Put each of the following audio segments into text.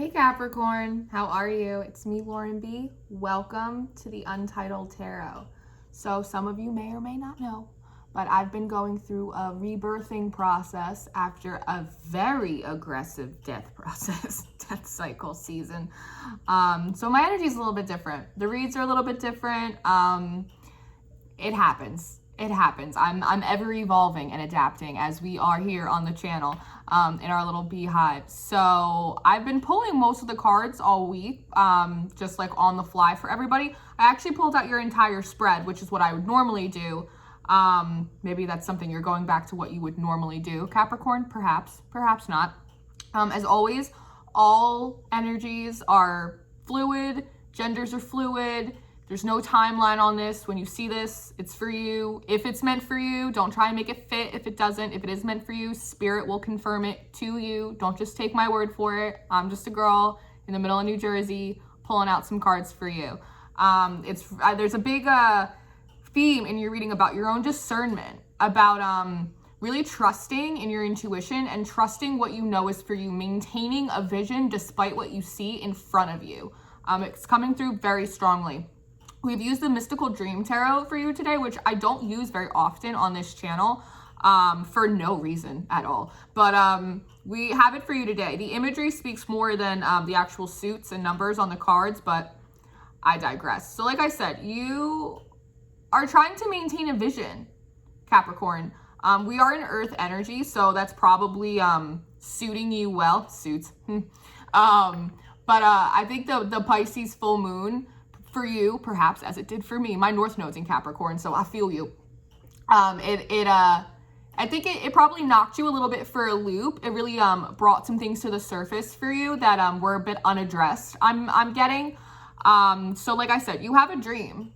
Hey Capricorn, how are you? It's me, Lauren B. Welcome to the Untitled Tarot. So some of you may or may not know, but I've been going through a rebirthing process after a very aggressive death cycle season. So my energy is a little bit different. The reads are a little bit different. It happens. I'm ever evolving and adapting as we are here on the channel in our little beehive. So I've been pulling most of the cards all week, just like on the fly for everybody. I actually pulled out your entire spread, which is what I would normally do. Maybe that's something you're going back to what you would normally do, Capricorn, perhaps not. As always, all energies are fluid, genders are fluid. There's no timeline on this. When you see this, it's for you. If it's meant for you, don't try and make it fit. If it doesn't, if it is meant for you, spirit will confirm it to you. Don't just take my word for it. I'm just a girl in the middle of New Jersey pulling out some cards for you. There's a big theme in your reading about your own discernment, about really trusting in your intuition and trusting what you know is for you, maintaining a vision despite what you see in front of you. It's coming through very strongly. We've used the Mystical Dream Tarot for you today, which I don't use very often on this channel for no reason at all. But we have it for you today. The imagery speaks more than the actual suits and numbers on the cards, but I digress. So like I said, you are trying to maintain a vision, Capricorn. We are in Earth energy, so that's probably suiting you well. Suits. But I think the Pisces full moon for you, perhaps as it did for me, my North Node's in Capricorn, so I feel you. I think it probably knocked you a little bit for a loop. It really brought some things to the surface for you that were a bit unaddressed. I'm getting. So like I said, you have a dream.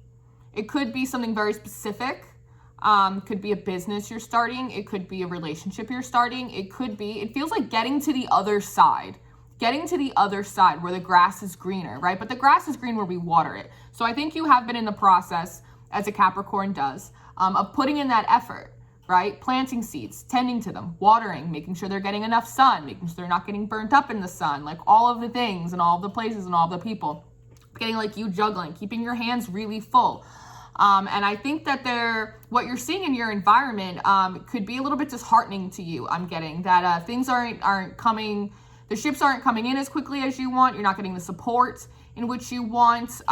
It could be something very specific. Could be a business you're starting. It could be a relationship you're starting. It feels like getting to the other side where the grass is greener, right? But the grass is green where we water it. So I think you have been in the process, as a Capricorn does, of putting in that effort, right? Planting seeds, tending to them, watering, making sure they're getting enough sun, making sure they're not getting burnt up in the sun, like all of the things and all of the places and all of the people. Getting like you juggling, keeping your hands really full. And I think that what you're seeing in your environment could be a little bit disheartening to you. I'm getting that things aren't coming. The ships aren't coming in as quickly as you want. You're not getting the support in which you want.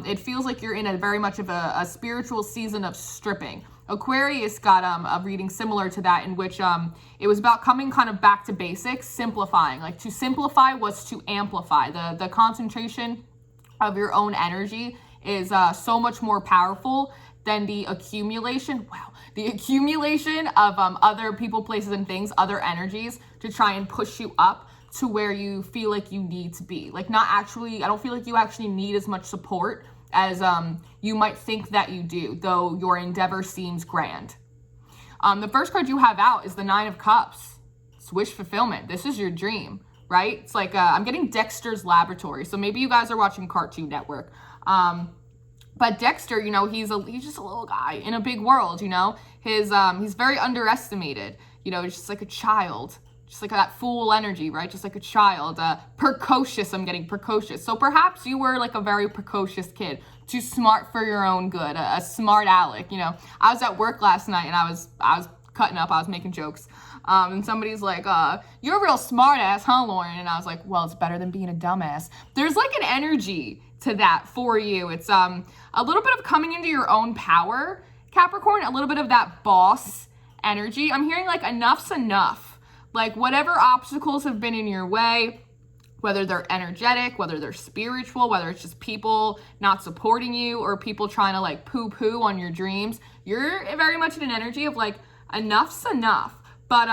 It feels like you're in a very much of a spiritual season of stripping. Aquarius got a reading similar to that, in which it was about coming kind of back to basics, simplifying. Like to simplify was to amplify. The concentration of your own energy is so much more powerful than the accumulation. Wow. The accumulation of other people, places, and things, other energies to try and push you up to where you feel like you need to be. Like I don't feel like you actually need as much support as you might think that you do, though your endeavor seems grand. The first card you have out is the Nine of Cups. It's wish fulfillment. This is your dream, right? It's like I'm getting Dexter's Laboratory. So maybe you guys are watching Cartoon Network. But Dexter, he's just a little guy in a big world, he's very underestimated, it's just like a child. Just like that fool energy, right? Just like a child. Precocious, I'm getting precocious. So perhaps you were like a very precocious kid. Too smart for your own good. A smart aleck, I was at work last night and I was cutting up. I was making jokes. And somebody's like, you're a real smart ass, huh, Lauren? And I was like, well, it's better than being a dumbass. There's like an energy to that for you. It's a little bit of coming into your own power, Capricorn. A little bit of that boss energy. I'm hearing like enough's enough. Like whatever obstacles have been in your way, whether they're energetic, whether they're spiritual, whether it's just people not supporting you or people trying to like poo-poo on your dreams, you're very much in an energy of like enough's enough. But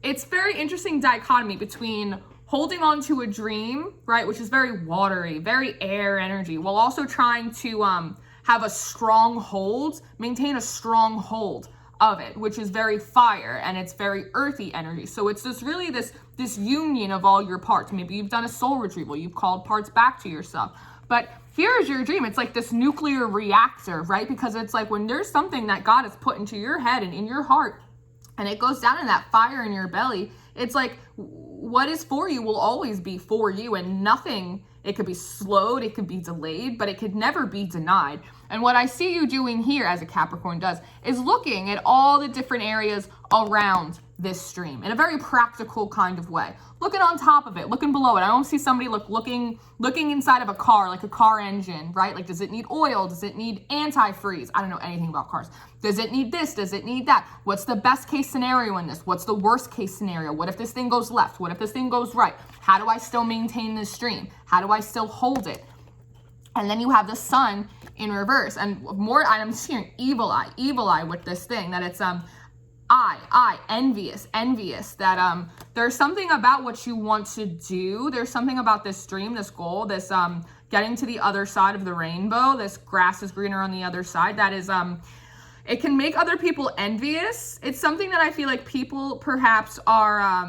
it's very interesting dichotomy between holding on to a dream, right, which is very watery, very air energy, while also trying to have a strong hold, maintain a strong hold of it, which is very fire and it's very earthy energy. So it's just really this union of all your parts. Maybe you've done a soul retrieval, you've called parts back to yourself. But here's your dream. It's like this nuclear reactor, right? Because it's like when there's something that God has put into your head and in your heart, and it goes down in that fire in your belly, it's like what is for you will always be for you, and nothing, it could be slowed, it could be delayed, but it could never be denied. And what I see you doing here, as a Capricorn does, is looking at all the different areas around this stream in a very practical kind of way. Looking on top of it, looking below it. I don't see somebody looking inside of a car, like a car engine, right? Like, does it need oil? Does it need antifreeze? I don't know anything about cars. Does it need this? Does it need that? What's the best case scenario in this? What's the worst case scenario? What if this thing goes left? What if this thing goes right? How do I still maintain this stream? How do I still hold it? And then you have the sun in reverse, and more, I'm just hearing evil eye with this thing, that it's envious, that there's something about what you want to do. There's something about this dream, this goal, this getting to the other side of the rainbow, this grass is greener on the other side, that is it can make other people envious. It's something that I feel like people perhaps are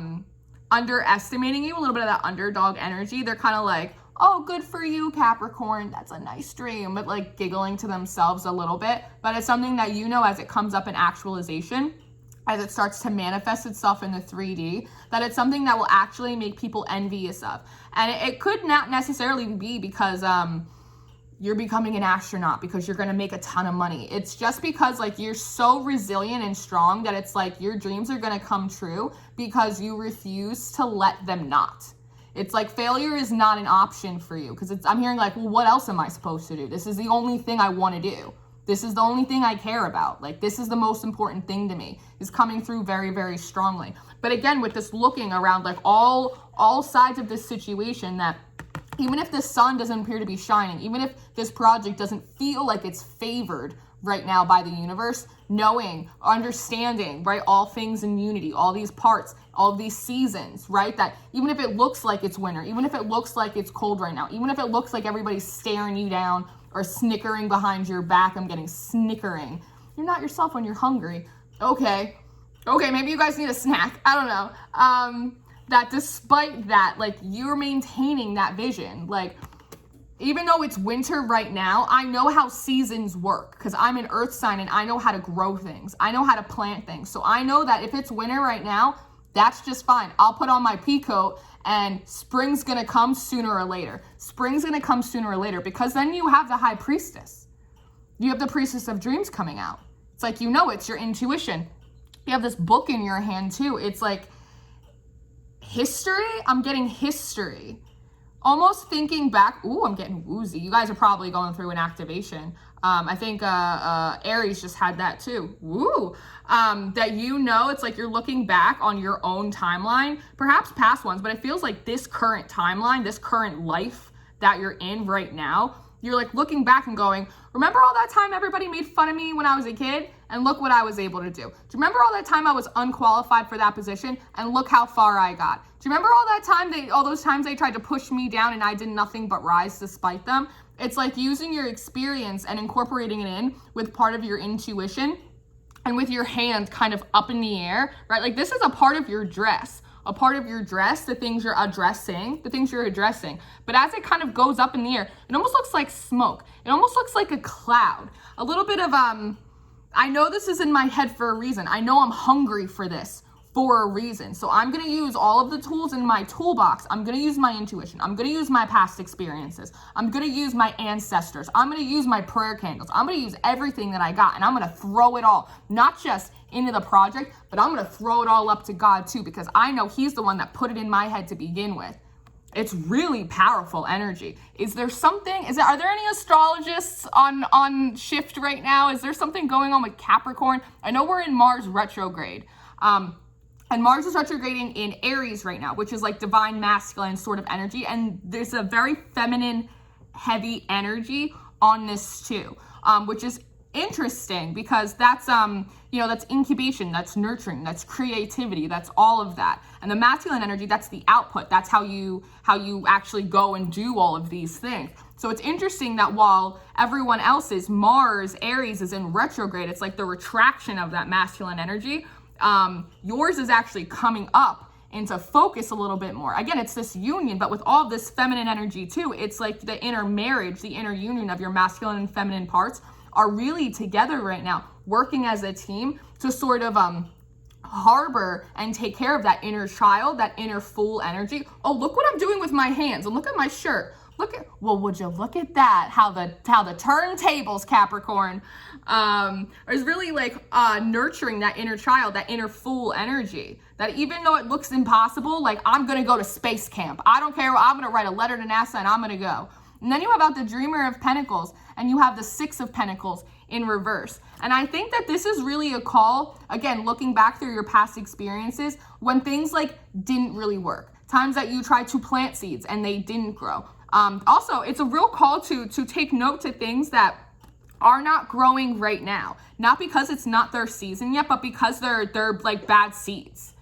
underestimating you, a little bit of that underdog energy. They're kind of like, oh, good for you, Capricorn, that's a nice dream, but like giggling to themselves a little bit. But it's something that, you know, as it comes up in actualization, as it starts to manifest itself in the 3D, that it's something that will actually make people envious of. And it could not necessarily be because you're becoming an astronaut, because you're going to make a ton of money. It's just because like you're so resilient and strong that it's like your dreams are going to come true because you refuse to let them not. It's like failure is not an option for you, because I'm hearing like, well, what else am I supposed to do? This is the only thing I want to do. This is the only thing I care about. Like, this is the most important thing to me, is coming through very, very strongly. But again, with this looking around like all sides of this situation, that even if the sun doesn't appear to be shining, even if this project doesn't feel like it's favored right now by the universe, knowing, understanding, right, all things in unity, all these parts, all these seasons, right, that even if it looks like it's winter, even if it looks like it's cold right now, even if it looks like everybody's staring you down or snickering behind your back, I'm getting snickering. You're not yourself when you're hungry. Okay, maybe you guys need a snack. I don't know. That despite that, like, you're maintaining that vision. Like, even though it's winter right now, I know how seasons work, because I'm an earth sign and I know how to grow things. I know how to plant things. So I know that if it's winter right now, that's just fine. I'll put on my pea coat and spring's gonna come sooner or later. Spring's gonna come sooner or later, because then you have the high priestess. You have the priestess of dreams coming out. It's like, you know, it's your intuition. You have this book in your hand too. It's like history. I'm getting history. Almost thinking back, ooh, I'm getting woozy. You guys are probably going through an activation. I think Aries just had that too. Woo! That, you know, it's like you're looking back on your own timeline, perhaps past ones, but it feels like this current timeline, this current life that you're in right now, you're like looking back and going, remember all that time everybody made fun of me when I was a kid? And look what I was able to do. Do you remember all that time I was unqualified for that position? And look how far I got. Do you remember all those times they tried to push me down and I did nothing but rise despite them? It's like using your experience and incorporating it in with part of your intuition and with your hand kind of up in the air, right? Like, this is a part of your dress. A part of your dress, the things you're addressing. But as it kind of goes up in the air, it almost looks like smoke. It almost looks like a cloud. A little bit of, I know this is in my head for a reason. I know I'm hungry for this for a reason. So I'm going to use all of the tools in my toolbox. I'm going to use my intuition. I'm going to use my past experiences. I'm going to use my ancestors. I'm going to use my prayer candles. I'm going to use everything that I got, and I'm going to throw it all, not just into the project, but I'm going to throw it all up to God too, because I know he's the one that put it in my head to begin with. It's really powerful energy. Are there any astrologists on shift right now? Is there something going on with Capricorn? I know we're in Mars retrograde. And Mars is retrograding in Aries right now, which is like divine masculine sort of energy. And there's a very feminine, heavy energy on this too, which is interesting, because that's, that's incubation, that's nurturing, that's creativity, that's all of that. And the masculine energy, that's the output. That's how you actually go and do all of these things. So it's interesting that while everyone else's Mars, Aries is in retrograde, it's like the retraction of that masculine energy. Yours is actually coming up into focus a little bit more. Again, it's this union, but with all this feminine energy too, it's like the inner marriage, the inner union of your masculine and feminine parts are really together right now, working as a team to sort of harbor and take care of that inner child, that inner fool energy. Oh, look what I'm doing with my hands, and look at my shirt. Well, would you look at that? How the turntables, Capricorn, is really like nurturing that inner child, that inner fool energy. That even though it looks impossible, like I'm gonna go to space camp. I don't care. I'm gonna write a letter to NASA and I'm gonna go. And then you have out the Dreamer of Pentacles, and you have the Six of Pentacles in reverse. And I think that this is really a call, again, looking back through your past experiences, when things like didn't really work. Times that you tried to plant seeds and they didn't grow. Also, it's a real call to take note to things that are not growing right now. Not because it's not their season yet, but because they're like bad seeds.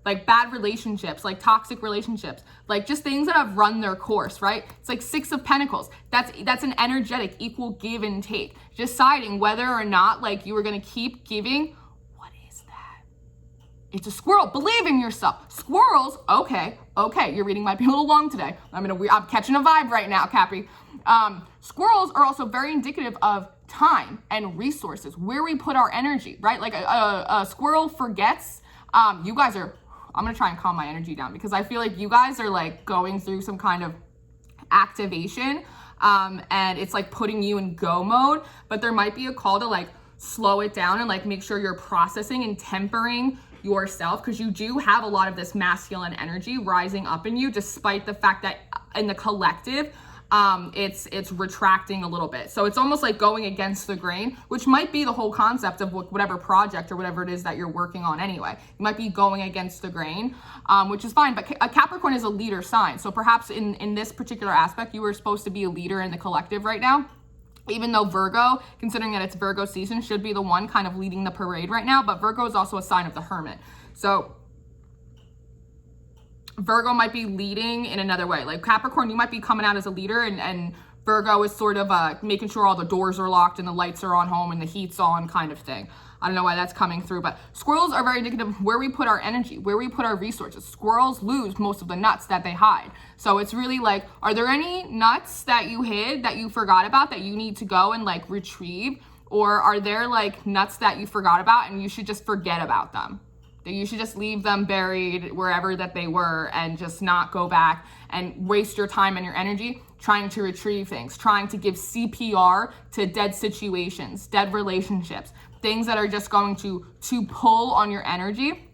Like bad relationships, like toxic relationships, like just things that have run their course, right? It's like Six of Pentacles. That's an energetic equal give and take. Deciding whether or not like you were gonna keep giving. What is that? It's a squirrel. Believe in yourself. Squirrels, okay. Your reading might be a little long today. I'm catching a vibe right now, Capri. Squirrels are also very indicative of time and resources, where we put our energy, right? Like a squirrel forgets. You guys are, I'm gonna try and calm my energy down because I feel like you guys are like going through some kind of activation, and it's like putting you in go mode, but there might be a call to like slow it down and like make sure you're processing and tempering yourself, because you do have a lot of this masculine energy rising up in you, despite the fact that in the collective, it's retracting a little bit. So it's almost like going against the grain, which might be the whole concept of whatever project or whatever it is that you're working on anyway. You might be going against the grain, which is fine, but a Capricorn is a leader sign. So perhaps in this particular aspect, you were supposed to be a leader in the collective right now. Even though Virgo, considering that it's Virgo season, should be the one kind of leading the parade right now, but Virgo is also a sign of the Hermit. So Virgo might be leading in another way. Like Capricorn, you might be coming out as a leader, and Virgo is sort of making sure all the doors are locked and the lights are on home and the heat's on kind of thing. I don't know why that's coming through, but squirrels are very indicative of where we put our energy, where we put our resources. Squirrels lose most of the nuts that they hide. So it's really like, are there any nuts that you hid that you forgot about that you need to go and like retrieve? Or are there like nuts that you forgot about and you should just forget about them? That you should just leave them buried wherever that they were and just not go back and waste your time and your energy trying to retrieve things, trying to give CPR to dead situations, dead relationships, things that are just going to pull on your energy,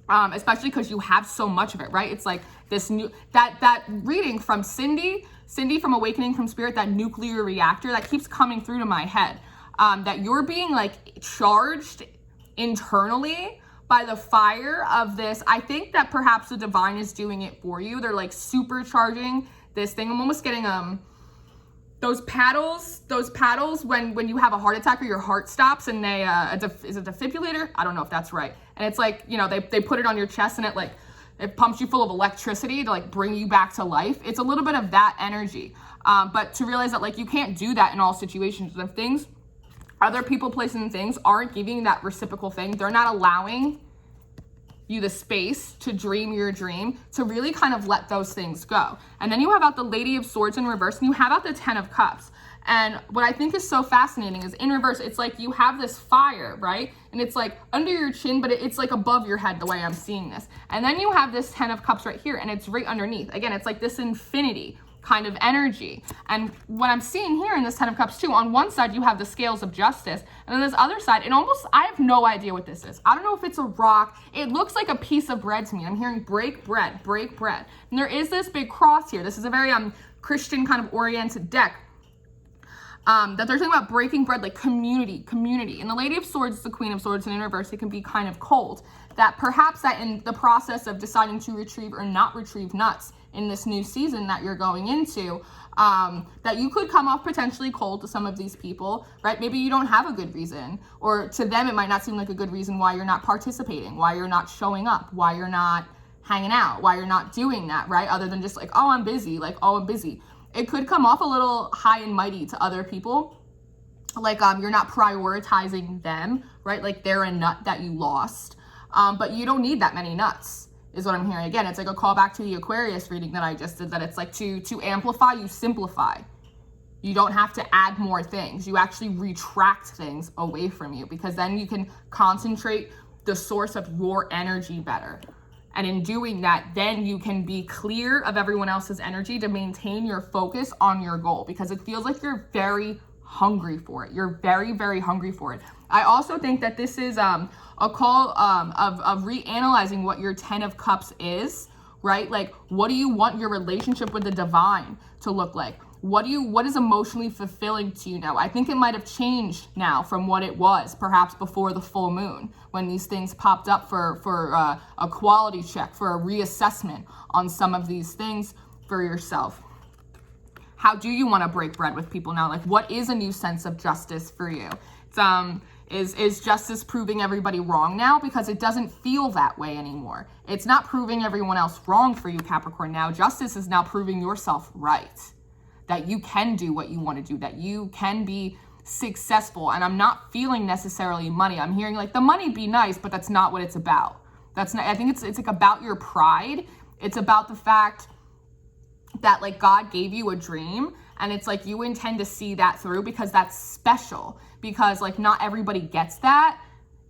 especially because you have so much of it, right? It's like this new, that reading from Cindy from Awakening from Spirit, that nuclear reactor that keeps coming through to my head, that you're being like charged internally by the fire of this. I think that perhaps the divine is doing it for you. They're like supercharging this thing. I'm almost getting those paddles when you have a heart attack or your heart stops and they is it a defibrillator? I don't know if that's right. And it's like, you know, they put it on your chest and it pumps you full of electricity to like bring you back to life. It's a little bit of that energy. But to realize that like you can't do that in all situations. If things, other people, places, and things aren't giving that reciprocal thing, they're not allowing you the space to dream your dream, to really kind of let those things go. And then you have out the Lady of Swords in reverse, and you have out the Ten of Cups. And what I think is so fascinating is in reverse, it's like you have this fire, right? And it's like under your chin, but it's like above your head the way I'm seeing this. And then you have this Ten of Cups right here, and it's right underneath. Again, it's like this infinity kind of energy. And what I'm seeing here in this Ten of Cups too, on one side you have the scales of justice, and on this other side, I have no idea what this is. I don't know if it's a rock. It looks like a piece of bread to me. I'm hearing break bread. And there is this big cross here. This is a very Christian kind of oriented deck. That they're talking about breaking bread, like community. And the Lady of Swords is the Queen of Swords, and in reverse, it can be kind of cold. That perhaps that in the process of deciding to retrieve or not retrieve nuts in this new season that you're going into, that you could come off potentially cold to some of these people, right? Maybe you don't have a good reason, or to them, it might not seem like a good reason why you're not participating, why you're not showing up, why you're not hanging out, why you're not doing that, right? Other than just like, oh, I'm busy. It could come off a little high and mighty to other people. Like you're not prioritizing them, right? Like they're a nut that you lost. But you don't need that many nuts, is what I'm hearing. Again, it's like a callback to the Aquarius reading that I just did, that it's like to amplify, you simplify. You don't have to add more things. You actually retract things away from you, because then you can concentrate the source of your energy better. And in doing that, then you can be clear of everyone else's energy to maintain your focus on your goal, because it feels like you're very hungry for it. You're very, very hungry for it. I also think that this is a call of reanalyzing what your 10 of Cups is, right? Like, what do you want your relationship with the divine to look like? What is emotionally fulfilling to you now? I think it might have changed now from what it was perhaps before the full moon, when these things popped up for a quality check, for a reassessment on some of these things for yourself. How do you want to break bread with people now? Like, what is a new sense of justice for you? It's, is justice proving everybody wrong now? Because it doesn't feel that way anymore. It's not proving everyone else wrong for you, Capricorn. Now, justice is now proving yourself right. That you can do what you want to do, that you can be successful. And I'm not feeling necessarily money. I'm hearing like the money be nice, but that's not what it's about. That's not, I think it's like about your pride. It's about the fact that like God gave you a dream, and it's like you intend to see that through, because that's special, because like not everybody gets that.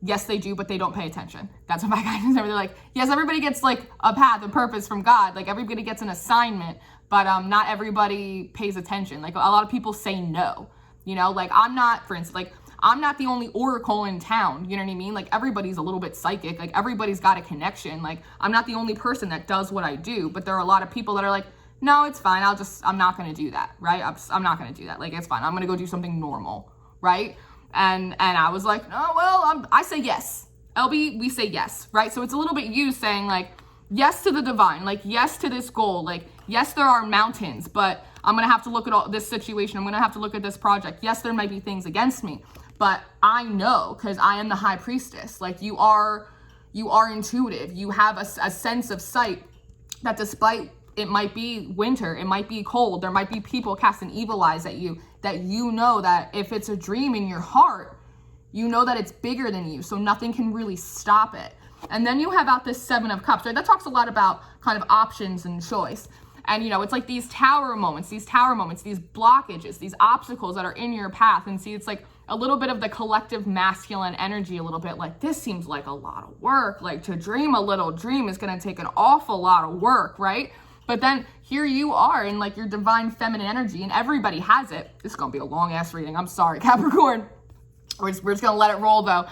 Yes, they do, but they don't pay attention. That's what my guidance is. They're like, yes, everybody gets like a path, a purpose from God. Like everybody gets an assignment, but not everybody pays attention. Like a lot of people say no, you know, like I'm not, for instance, like I'm not the only oracle in town. You know what I mean? Like everybody's a little bit psychic. Like everybody's got a connection. Like I'm not the only person that does what I do, but there are a lot of people that are like, no, it's fine. I'm not going to do that. Right. I'm not going to do that. Like, it's fine. I'm going to go do something normal. Right. And I was like, oh, well, I say yes. LB, we say yes. Right. So it's a little bit you saying like, yes to the divine, like yes to this goal. Like, yes, there are mountains, but I'm going to have to look at all this situation. I'm going to have to look at this project. Yes, there might be things against me, but I know, because I am the high priestess. Like you are intuitive. You have a sense of sight that despite it might be winter, it might be cold, there might be people casting evil eyes at you, that you know that if it's a dream in your heart, you know that it's bigger than you, so nothing can really stop it. And then you have out this 7 of Cups, right? That talks a lot about kind of options and choice. And, you know, it's like these tower moments, these blockages, these obstacles that are in your path. And see, it's like a little bit of the collective masculine energy, a little bit like, this seems like a lot of work. Like to dream a little dream is going to take an awful lot of work, right? But then here you are in like your divine feminine energy, and everybody has it. This is going to be a long ass reading. I'm sorry, Capricorn. We're just going to let it roll though.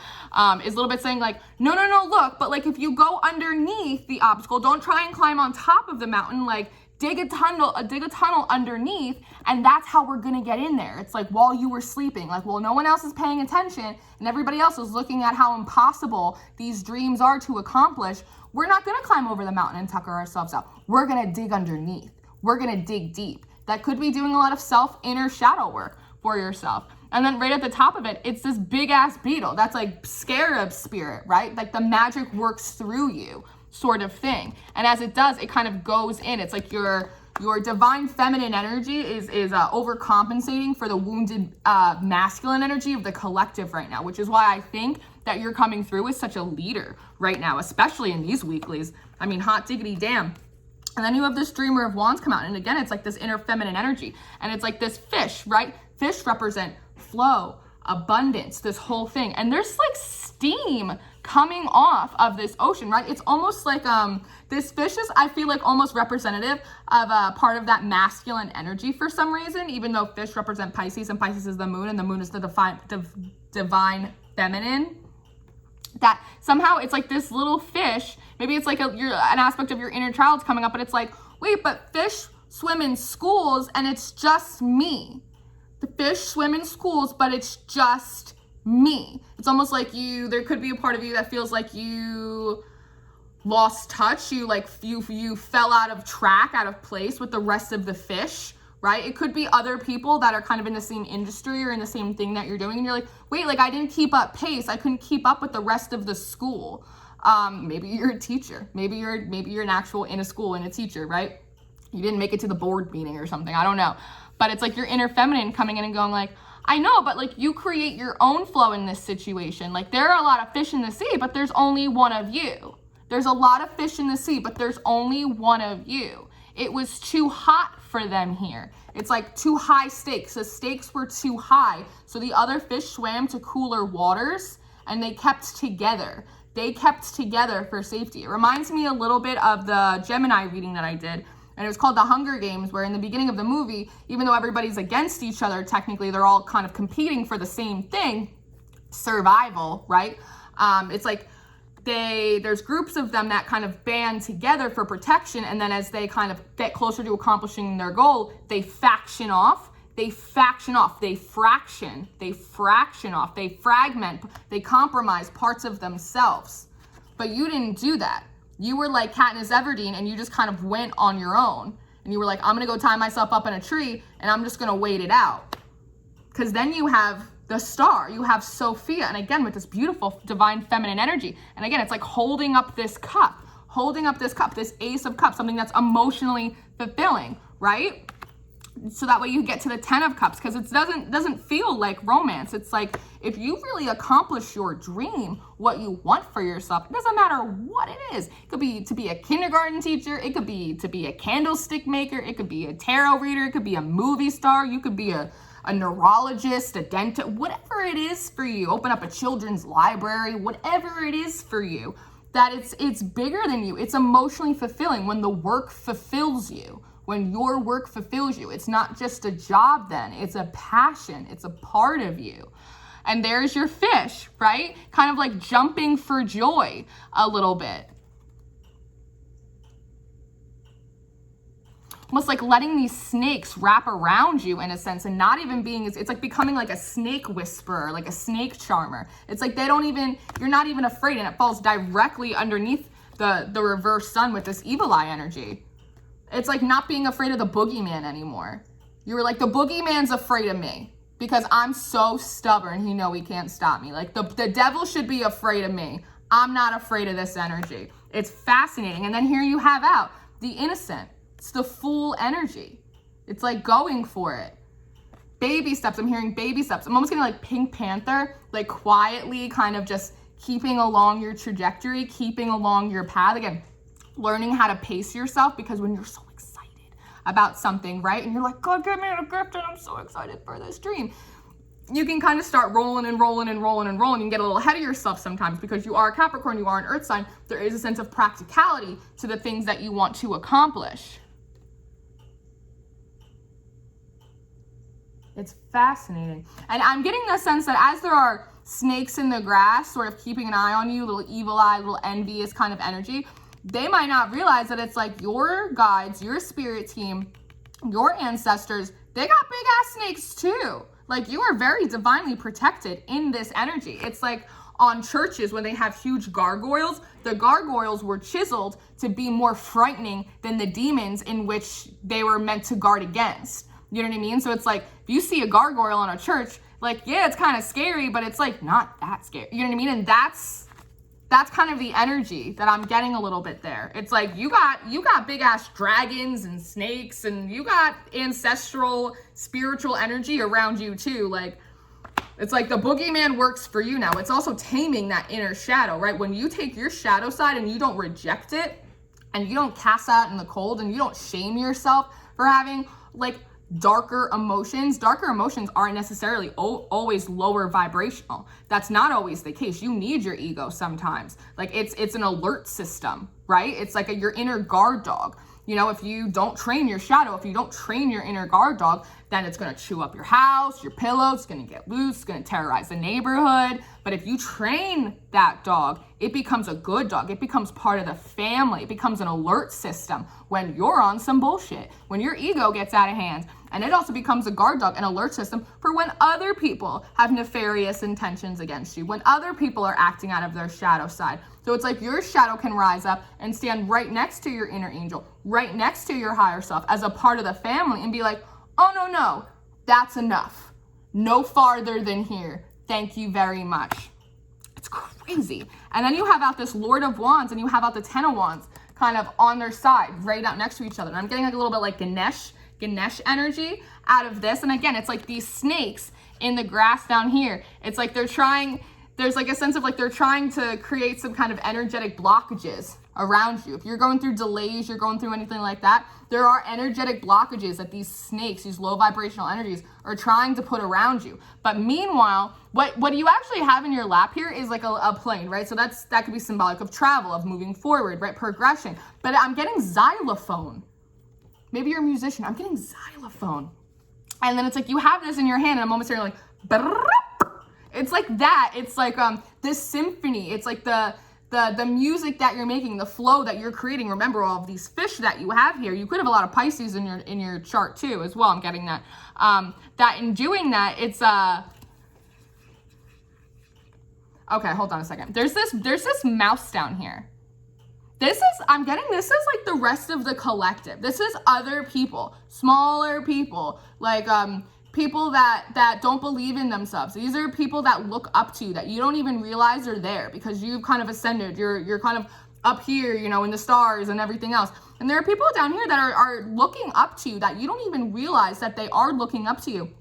Is a little bit saying like, no, look, but like if you go underneath the obstacle, don't try and climb on top of the mountain, like dig a tunnel underneath, and that's how we're going to get in there. It's like while you were sleeping, like, well, no one else is paying attention and everybody else is looking at how impossible these dreams are to accomplish. We're not going to climb over the mountain and tucker ourselves out. We're going to dig underneath. We're going to dig deep. That could be doing a lot of inner shadow work for yourself. And then right at the top of it, it's this big ass beetle. That's like scarab spirit, right? Like the magic works through you sort of thing. And as it does, it kind of goes in. It's like your divine feminine energy is overcompensating for the wounded masculine energy of the collective right now, which is why I think that you're coming through as such a leader right now, especially in these weeklies. I mean, hot diggity damn. And then you have this Dreamer of Wands come out. And again, it's like this inner feminine energy. And it's like this fish, right? Fish represent flow, abundance, this whole thing. And there's like steam coming off of this ocean, right? It's almost like this fish is, I feel like, almost representative of a part of that masculine energy for some reason, even though fish represent Pisces, and Pisces is the moon, and the moon is the divine feminine. That somehow it's like this little fish, maybe it's like an aspect of your inner child's coming up, but it's like, wait, but fish swim in schools and it's just me. The fish swim in schools, but it's just me. It's almost like there could be a part of you that feels like you lost touch. You fell out of track, out of place with the rest of the fish, right? It could be other people that are kind of in the same industry or in the same thing that you're doing. And you're like, wait, like I didn't keep up pace. I couldn't keep up with the rest of the school. Maybe you're a teacher. Maybe you're in a school and a teacher, right? You didn't make it to the board meeting or something. I don't know. But it's like your inner feminine coming in and going like, I know, but like you create your own flow in this situation. Like there are a lot of fish in the sea, but there's only one of you. There's a lot of fish in the sea, but there's only one of you. It was too hot for them here. It's like too high stakes. The stakes were too high. So the other fish swam to cooler waters and they kept together They kept together for safety. It reminds me a little bit of the Gemini reading that I did. And it was called The Hunger Games, where in the beginning of the movie, even though everybody's against each other, technically they're all kind of competing for the same thing, survival, right? It's like there's groups of them that kind of band together for protection, and then as they kind of get closer to accomplishing their goal, they faction off, they fraction off, they fragment, they compromise parts of themselves. But you didn't do that. You were like Katniss Everdeen, and you just kind of went on your own. And you were like, I'm gonna go tie myself up in a tree, and I'm just gonna wait it out. Because then you have the star, you have Sophia, and again, with this beautiful divine feminine energy. And again, it's like holding up this cup, this Ace of Cups, something that's emotionally fulfilling, right? So that way you get to the 10 of Cups, because it doesn't feel like romance. It's like, if you really accomplish your dream, what you want for yourself, it doesn't matter what it is. It could be to be a kindergarten teacher, it could be to be a candlestick maker, it could be a tarot reader, it could be a movie star, you could be a neurologist, a dentist, whatever it is for you. Open up a children's library, whatever it is for you, that it's bigger than you. It's emotionally fulfilling when the work fulfills you. When your work fulfills you, it's not just a job then, it's a passion, it's a part of you. And there's your fish, right? Kind of like jumping for joy a little bit. Almost like letting these snakes wrap around you in a sense, and not even being, it's like becoming like a snake whisperer, like a snake charmer. It's like you're not even afraid, and it falls directly underneath the reverse sun with this evil eye energy. It's like not being afraid of the boogeyman anymore. You were like, the boogeyman's afraid of me because I'm so stubborn, he can't stop me. Like the devil should be afraid of me. I'm not afraid of this energy. It's fascinating. And then here you have out the innocent. It's the full energy. It's like going for it. Baby steps. I'm hearing baby steps. I'm almost getting like Pink Panther, like quietly kind of just keeping along your trajectory, keeping along your path. Again, learning how to pace yourself, because when you're so excited about something, right? And you're like, God, give me a gift, and I'm so excited for this dream. You can kind of start rolling and rolling and rolling and rolling and get a little ahead of yourself sometimes, because you are a Capricorn, you are an earth sign. There is a sense of practicality to the things that you want to accomplish. It's fascinating. And I'm getting the sense that as there are snakes in the grass, sort of keeping an eye on you, little evil eye, little envious kind of energy, they might not realize that it's like your guides, your spirit team, your ancestors, they got big ass snakes too. Like, you are very divinely protected in this energy. It's like on churches when they have huge gargoyles, the gargoyles were chiseled to be more frightening than the demons in which they were meant to guard against. You know what I mean? So it's like, if you see a gargoyle in a church, like, yeah, it's kind of scary, but it's like not that scary. You know what I mean? And that's kind of the energy that I'm getting a little bit there. It's like you got big ass dragons and snakes, and you got ancestral spiritual energy around you too. Like, it's like the boogeyman works for you now. It's also taming that inner shadow, right? When you take your shadow side and you don't reject it, and you don't cast out in the cold, and you don't shame yourself for having like darker emotions aren't necessarily always lower vibrational. That's not always the case. You need your ego sometimes. Like, it's an alert system, right? It's like your inner guard dog. You know, if you don't train your shadow, if you don't train your inner guard dog, then it's going to chew up your house, your pillows, it's going to get loose, it's going to terrorize the neighborhood. But if you train that dog, it becomes a good dog. It becomes part of the family. It becomes an alert system when you're on some bullshit, when your ego gets out of hand. And it also becomes a guard dog, an alert system for when other people have nefarious intentions against you, when other people are acting out of their shadow side. So it's like your shadow can rise up and stand right next to your inner angel, right next to your higher self as a part of the family, and be like, oh, no, that's enough. No farther than here. Thank you very much. It's crazy. And then you have out this Lord of Wands, and you have out the Ten of Wands kind of on their side, right out next to each other. And I'm getting like a little bit like Ganesh energy out of this. And again, it's like these snakes in the grass down here. It's like they're trying there's like a sense of like they're trying to create some kind of energetic blockages around you. If you're going through delays, you're going through anything like that, there are energetic blockages that these snakes, these low vibrational energies, are trying to put around you. But meanwhile, what you actually have in your lap here is like a plane, right? So that could be symbolic of travel, of moving forward, right? Progression. But I'm getting xylophone. Maybe you're a musician. I'm getting xylophone. And then it's like you have this in your hand, and a moment's you're like, it's like that. It's like this symphony. It's like the music that you're making, the flow that you're creating. Remember all of these fish that you have here. You could have a lot of Pisces in your chart too, as well. I'm getting that. That in doing that, it's okay. Hold on a second. There's this mouse down here. I'm getting this is like the rest of the collective. This is other people, smaller people, like people that don't believe in themselves. These are people that look up to you that you don't even realize are there because you've kind of ascended. You're kind of up here, you know, in the stars and everything else. And there are people down here that are looking up to you that you don't even realize that they are looking up to you.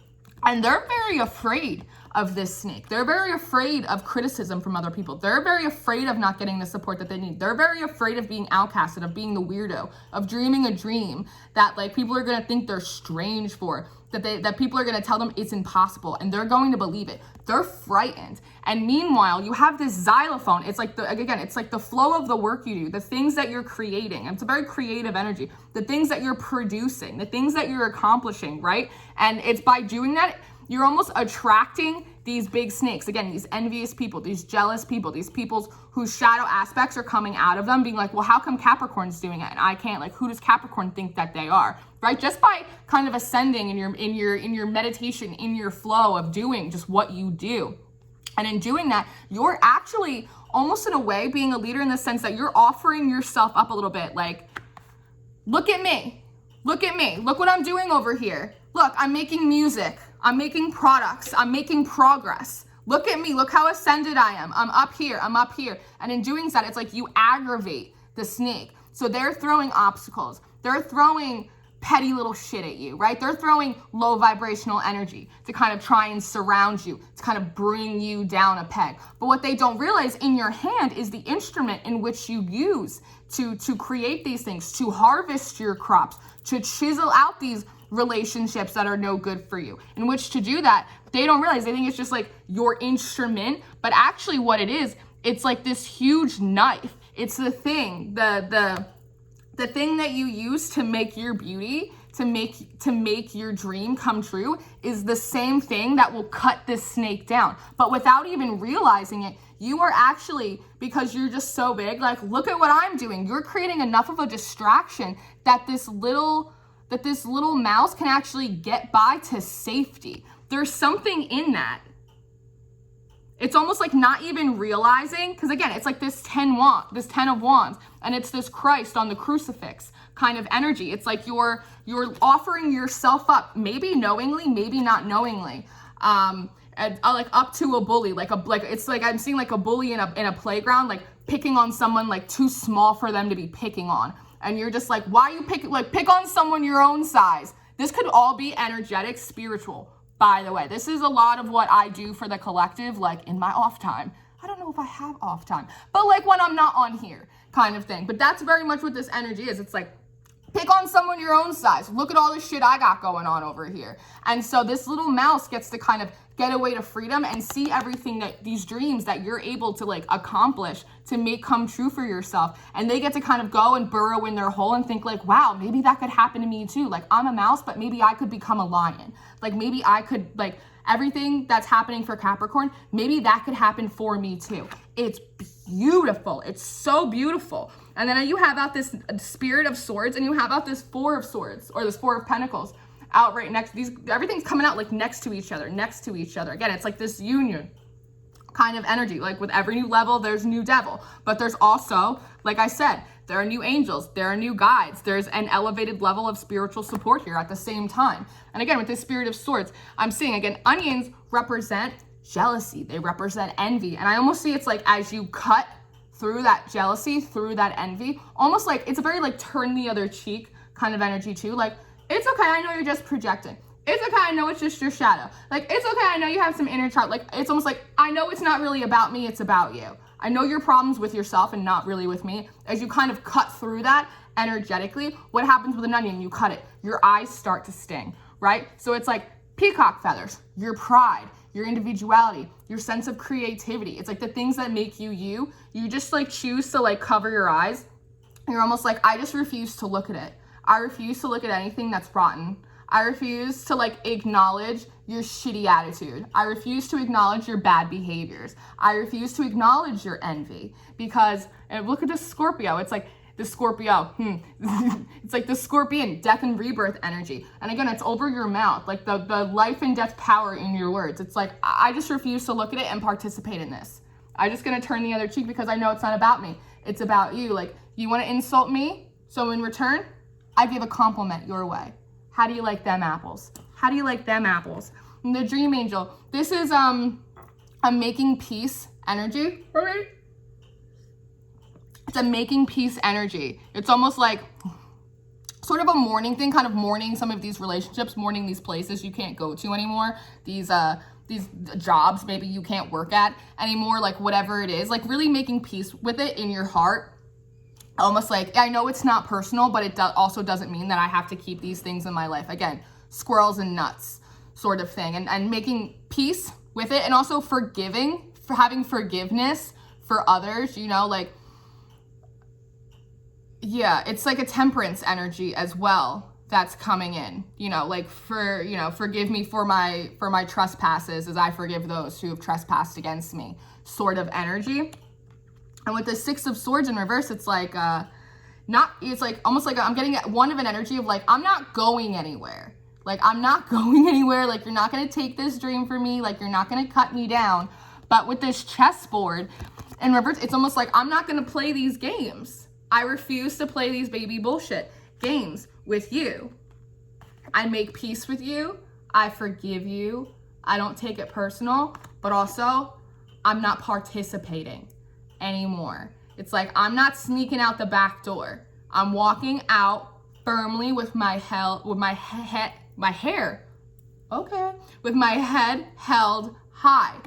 And they're very afraid of this snake. They're very afraid of criticism from other people. They're very afraid of not getting the support that they need. They're very afraid of being outcasted, of being the weirdo, of dreaming a dream that like people are gonna think they're strange for, that people are gonna tell them it's impossible, and they're going to believe it. They're frightened. And meanwhile, you have this xylophone. It's like it's like the flow of the work you do, the things that you're creating. It's a very creative energy. The things that you're producing, the things that you're accomplishing, right? And it's by doing that, you're almost attracting these big snakes. Again, these envious people, these jealous people, these people whose shadow aspects are coming out of them, being like, well, how come Capricorn's doing it and I can't? Like, who does Capricorn think that they are, right? Just by kind of ascending in your meditation, in your flow of doing just what you do. And in doing that, you're actually almost in a way being a leader in the sense that you're offering yourself up a little bit. Like, look at me. Look at me. Look what I'm doing over here. Look, I'm making music. I'm making products. I'm making progress. Look at me. Look how ascended I am. I'm up here. I'm up here. And in doing that, it's like you aggravate the snake. So they're throwing obstacles. They're throwing petty little shit at you, right? They're throwing low vibrational energy to kind of try and surround you, to kind of bring you down a peg. But what they don't realize in your hand is the instrument in which you use to create these things, to harvest your crops, to chisel out these relationships that are no good for you. In which to do that, they don't realize. They think it's just like your instrument, but actually what it is, it's like this huge knife. It's the thing, the thing that you use to make your beauty, to make your dream come true, is the same thing that will cut this snake down. But without even realizing it, you are actually, because you're just so big, like, look at what I'm doing. You're creating enough of a distraction that this little mouse can actually get by to safety. There's something in that. It's almost like not even realizing, because again, it's like this 10 of wands, and it's this Christ on the crucifix kind of energy. It's like you're offering yourself up, maybe knowingly, maybe not knowingly, like up to a bully, like it's like I'm seeing like a bully in a playground, like picking on someone like too small for them to be picking on, and you're just like, why are you pick on someone your own size? This could all be energetic, spiritual. By the way, this is a lot of what I do for the collective, like in my off time. I don't know if I have off time, but like when I'm not on here kind of thing. But that's very much what this energy is. It's like, pick on someone your own size. Look at all the shit I got going on over here. And so this little mouse gets to kind of get away to freedom and see everything that these dreams that you're able to like accomplish to make come true for yourself. And they get to kind of go and burrow in their hole and think like, wow, maybe that could happen to me too. Like, I'm a mouse, but maybe I could become a lion. Like, maybe I could, like, everything that's happening for Capricorn, maybe that could happen for me too. It's beautiful. It's so beautiful. And then you have out this Spirit of Swords, and you have out this Four of Swords, or this Four of Pentacles out right next. Everything's coming out like next to each other. Again, it's like this union kind of energy. Like with every new level, there's new devil, but there's also, like I said, there are new angels, there are new guides, there's an elevated level of spiritual support here at the same time. And again, with this Spirit of Swords, I'm seeing, again, onions represent jealousy, they represent envy. And I almost see it's like as you cut through that jealousy, through that envy, almost like it's a very like turn the other cheek kind of energy too. Like, it's okay, I know you're just projecting. It's okay, I know it's just your shadow. Like, it's okay, I know you have some inner child. Like, it's almost like, I know it's not really about me, it's about you. I know your problems with yourself and not really with me. As you kind of cut through that energetically, what happens with an onion? You cut it, your eyes start to sting, right? So it's like peacock feathers, your pride, your individuality, your sense of creativity. It's like the things that make you you. You just like choose to like cover your eyes. You're almost like, I just refuse to look at it. I refuse to look at anything that's rotten. I refuse to like acknowledge your shitty attitude. I refuse to acknowledge your bad behaviors. I refuse to acknowledge your envy because, and look at the Scorpio. It's like the Scorpio, it's like the Scorpion, death and rebirth energy. And again, it's over your mouth, like the life and death power in your words. It's like, I just refuse to look at it and participate in this. I'm just gonna turn the other cheek because I know it's not about me. It's about you. Like, you wanna insult me? So in return, I give a compliment your way. How do you like them apples? How do you like them apples? And the Dream Angel, this is a making peace energy, right? It's a making peace energy. It's almost like sort of a mourning thing, kind of mourning some of these relationships, mourning these places you can't go to anymore, these jobs maybe you can't work at anymore, like whatever it is, like really making peace with it in your heart. Almost like, I know it's not personal, but it also doesn't mean that I have to keep these things in my life. Again, squirrels and nuts sort of thing, and making peace with it, and also forgiving, for having forgiveness for others, you know, like, yeah, it's like a temperance energy as well that's coming in, you know, like forgive me for my trespasses as I forgive those who have trespassed against me sort of energy. And with the Six of Swords in reverse, it's like, it's like almost like I'm getting one of an energy of like, I'm not going anywhere. Like, I'm not going anywhere. Like, you're not going to take this dream from me. Like, you're not going to cut me down. But with this chessboard in reverse, it's almost like I'm not going to play these games. I refuse to play these baby bullshit games with you. I make peace with you. I forgive you. I don't take it personal, but also I'm not participating anymore. It's like, I'm not sneaking out the back door. I'm walking out firmly with my head held high.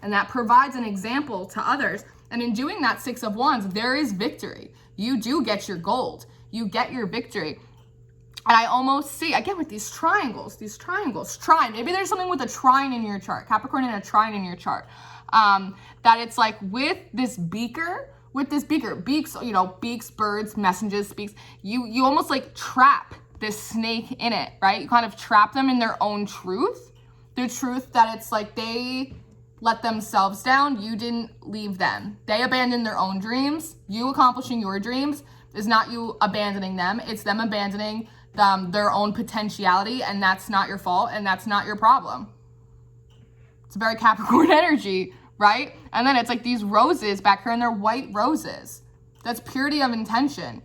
And that provides an example to others. And in doing that Six of Wands, there is victory. You do get your gold. You get your victory. And I almost see, again, with these triangles, trine. Maybe there's something with a trine in your chart, Capricorn and a trine in your chart. That it's like with this beaker, beaks, you know, beaks, birds, messages, speaks, you almost like trap this snake in it, right? You kind of trap them in their own truth. The truth that it's like they let themselves down, you didn't leave them. They abandoned their own dreams. You accomplishing your dreams is not you abandoning them. It's them abandoning their own potentiality, and that's not your fault, and that's not your problem. It's very Capricorn energy, right? And then it's like these roses back here, and they're white roses. That's purity of intention.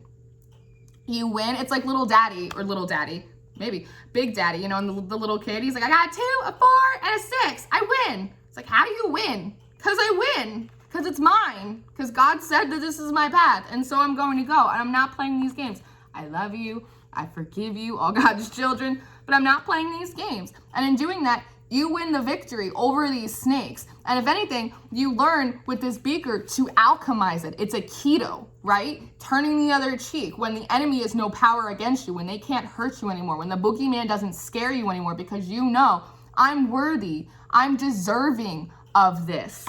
You win. It's like little daddy, maybe big daddy, you know, and the little kid, he's like, I got a 2, a 4, and a 6. I win. It's like, how do you win? Because I win. Because it's mine. Because God said that this is my path. And so I'm going to go. And I'm not playing these games. I love you. I forgive you, all God's children. But I'm not playing these games. And in doing that, you win the victory over these snakes. And if anything, you learn with this beaker to alchemize it. It's a keto, right? Turning the other cheek when the enemy has no power against you, when they can't hurt you anymore, when the boogeyman doesn't scare you anymore, because you know, I'm worthy, I'm deserving of this.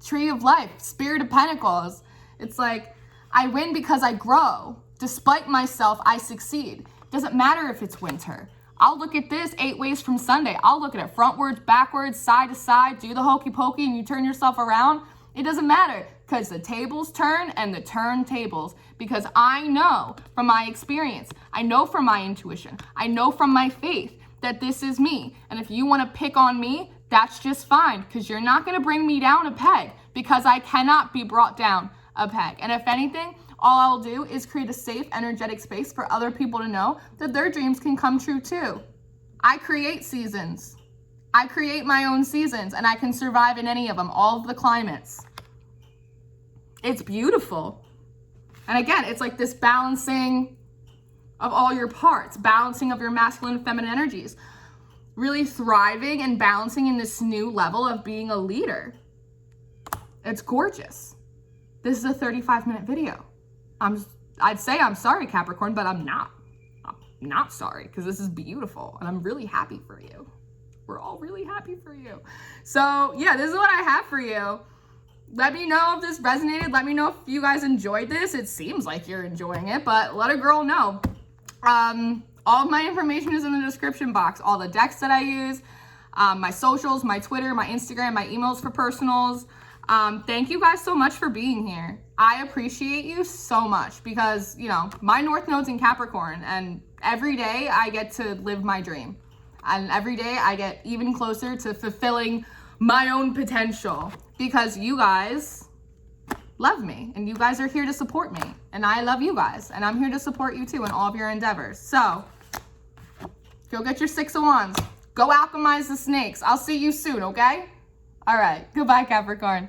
Tree of Life, Spirit of Pentacles. It's like, I win because I grow. Despite myself, I succeed. Doesn't matter if it's winter. I'll look at this 8 ways from Sunday. I'll look at it frontwards, backwards, side to side, do the hokey pokey, and you turn yourself around. It doesn't matter, because the tables turn and the turntables. Because I know from my experience, I know from my intuition, I know from my faith that this is me. And if you want to pick on me, that's just fine, because you're not going to bring me down a peg, because I cannot be brought down a peg. And if anything, all I'll do is create a safe, energetic space for other people to know that their dreams can come true too. I create seasons. I create my own seasons, and I can survive in any of them, all of the climates. It's beautiful. And again, it's like this balancing of all your parts, balancing of your masculine and feminine energies, really thriving and balancing in this new level of being a leader. It's gorgeous. This is a 35-minute video. I'd say I'm sorry, Capricorn, but I'm not. I'm not sorry, because this is beautiful and I'm really happy for you. We're all really happy for you. So yeah, this is what I have for you. Let me know if this resonated. Let me know if you guys enjoyed this. It seems like you're enjoying it, but let a girl know. All of my information is in the description box. All the decks that I use, my socials, my Twitter, my Instagram, my emails for personals. Thank you guys so much for being here. I appreciate you so much because, you know, my North Node's in Capricorn and every day I get to live my dream. And every day I get even closer to fulfilling my own potential because you guys love me and you guys are here to support me and I love you guys and I'm here to support you too in all of your endeavors. So go get your 6 of Wands. Go alchemize the snakes. I'll see you soon, okay? All right. Goodbye, Capricorn.